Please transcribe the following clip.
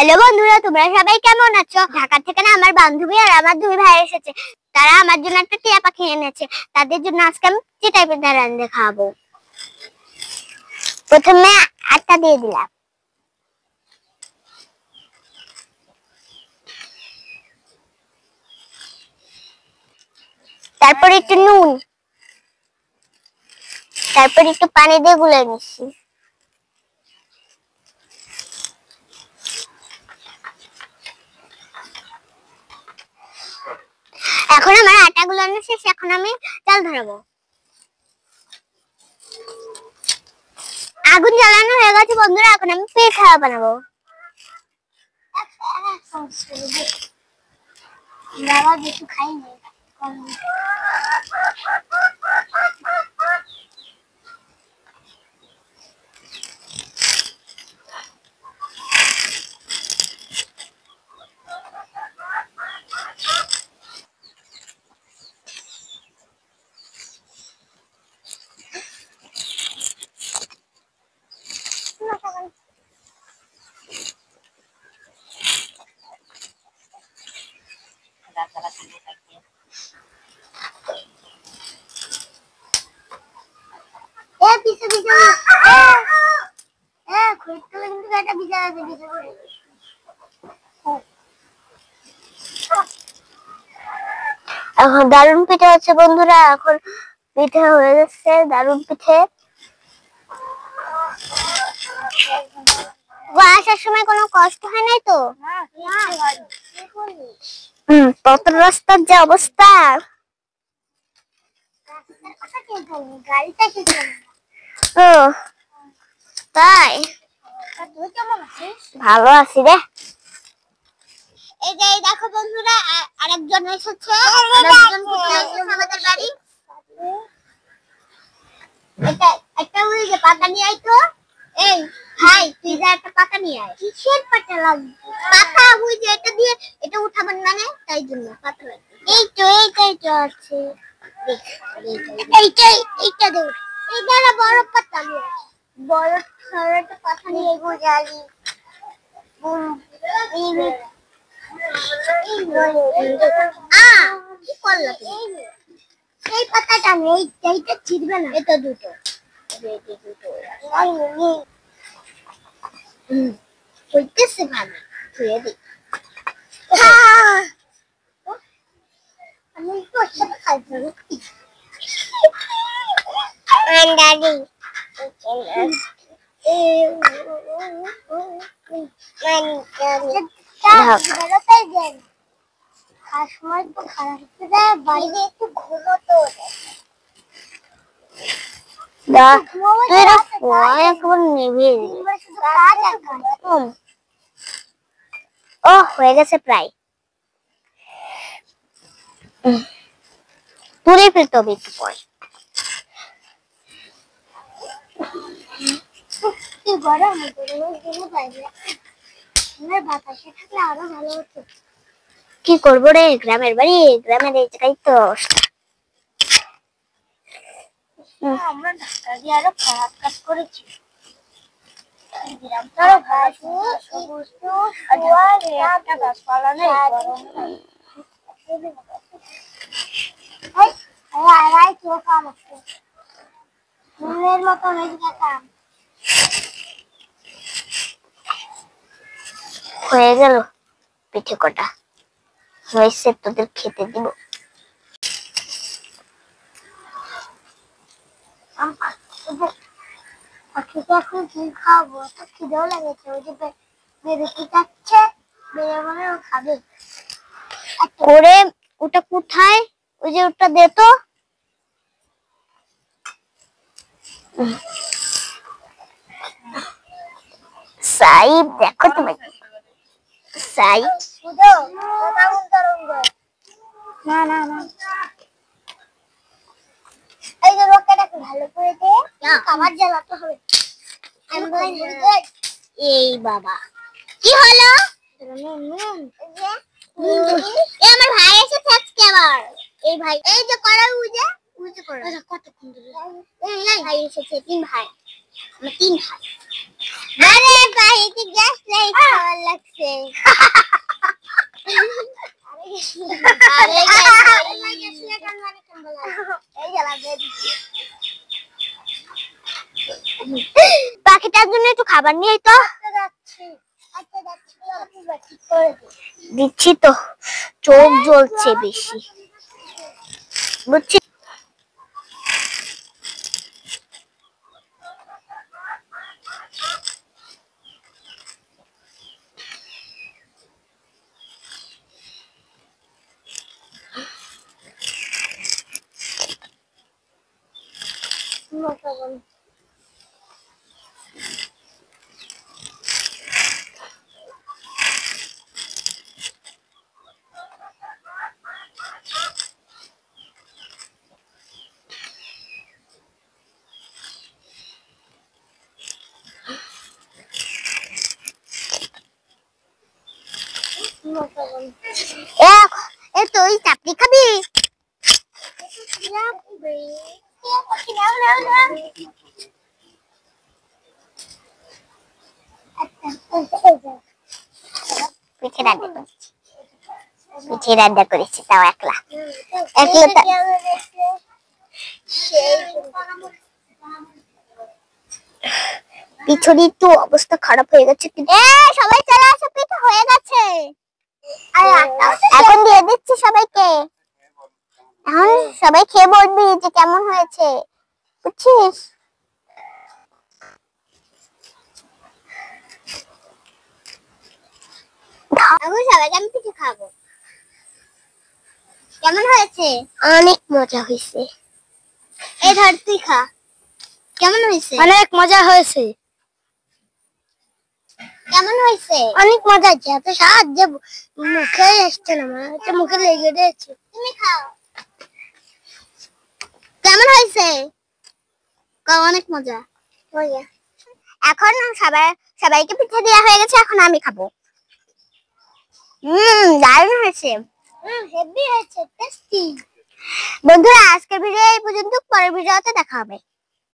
Hello বন্ধুরা, তোমরা সবাই কেমন আছো? ঢাকা থেকে না আমার বান্ধবী আর আমার দুই ভাই এসেছে। তারা আমার জন্য একটা টিয়া পাখি এনেছে। তাদের জন্য আজকে আমি চিটাই পিঠা রান্না খাবো। প্রথমে আটা দিয়ে দিলাম, তারপর একটু নুন, তারপর একটু পানি দিয়ে গুলে নিচ্ছি। এখন আমার আটা গুলানো শেষ, এখন আমি চাল ধরাবো। আগুন জ্বালানো হয়ে গেছে বন্ধুরা, এখন আমি পিঠা বানাবো। বাবা কিছু খাইনি। এখন দারুন পিঠে হচ্ছে বন্ধুরা, এখন পিঠে হয়ে যাচ্ছে দারুন পিঠে। আসার সময় কোনো কষ্ট হয় নাই তো? কত রাস্তার যে অবস্থা। ও তাই, ভালো আছি রে। এই যে দেখো বন্ধুরা, আরেকজন এসেছে, আমাদের বাড়ি। এটা একটা ওই যে পাতা নিয়ে আয় তো। এই ভাই, তুই যা একটা পাতা নিয়ে আয়। কিসের পাতা লাগবে? পাতা ওই যে এটা দিয়ে এটা উঠাবেন মানে, তাই জন্য পাতা লাগবে। এইটাই তো আছে। এইটা দে। এইটা না বড় পাতা নিয়ে, বড় একটা পাতা নিয়ে গোজালি। কি করলা তুমি? এই পাতাটা নেই, এইটা ছিড়বে না। এটা দুটো, হইতেছে ভালো। ধুয়ে দিই। আমি তো সাথে খাইতে পারি। দাদি ও হয়ে গেছে প্রায়। তুলে ফেলতে হবে একটু পরে। কি করবো রে, গ্রামের বাড়ি, গ্রামের এই জায়গায় তো। আমরা ঢাকা দিয়ে আরো খারাপ কাজ করেছি। হয়ে গেল পিঠে কটা, হয়েছে, তোদের খেতে দিব। এখন কি খাবো, তো খিদেও লেগেছে। ওই যে বেবি কি খাচ্ছে, বেবি মনে খাবে করে। ওটা কোথায়? ওই যে ওটা দে তো। সাইব দেখো তুমি, সাইব না না না, এই যে রোটাটাকে ভালো করে দে, খাবার জ্বালাতে হবে। এই বাবা কি হলো? আমার ভাই এসেছে আজকে আবার। এই ভাই, এই যে কড়াই উজে করো কতক্ষণ ধরে। এই ভাই এসেছে, তিন ভাই, আমরা তিন ভাই। আরে ভাই কি গ্যাস লাইট হলো। লাগছে। পাখিটার জন্য একটু খাবার নিয়ে তো দিচ্ছি, তো চোখ জ্বলছে বেশি, বুঝছি। তুই চাপড়ি খাবি? পিঠে রান্না করেছি, তাও একলা পিছনের তো অবস্থা খারাপ হয়ে গেছে। সবাই চলে আসো, পিঠে হয়ে গেছে। এখন দিয়ে দিচ্ছি সবাইকে। এখন সবাই খেয়ে বলবি যে কেমন হয়েছে, বুঝছিস? এখন সবাইকে আমি পিঠে খাবো। কেমন হয়েছে? অনেক মজা হয়েছে। এই ধর তুই খা। কেমন হয়েছে? অনেক মজা হয়েছে। কেমন হয়েছে? অনেক মজা হয়েছে। এত স্বাদ যে মুখে আসছে না, মনে হচ্ছে মুখে লেগে গেছে। তুমি খাও। কেমন হয়েছে? অনেক মজা। এখন সবাইকে পিঠে দেওয়া হয়ে গেছে, এখন আমি খাবো। দারুণ হয়েছে। হেভি হয়েছে, টেস্টি। বন্ধুরা, আজকের ভিডিও এই পর্যন্ত, পরের ভিডিওতে দেখা হবে।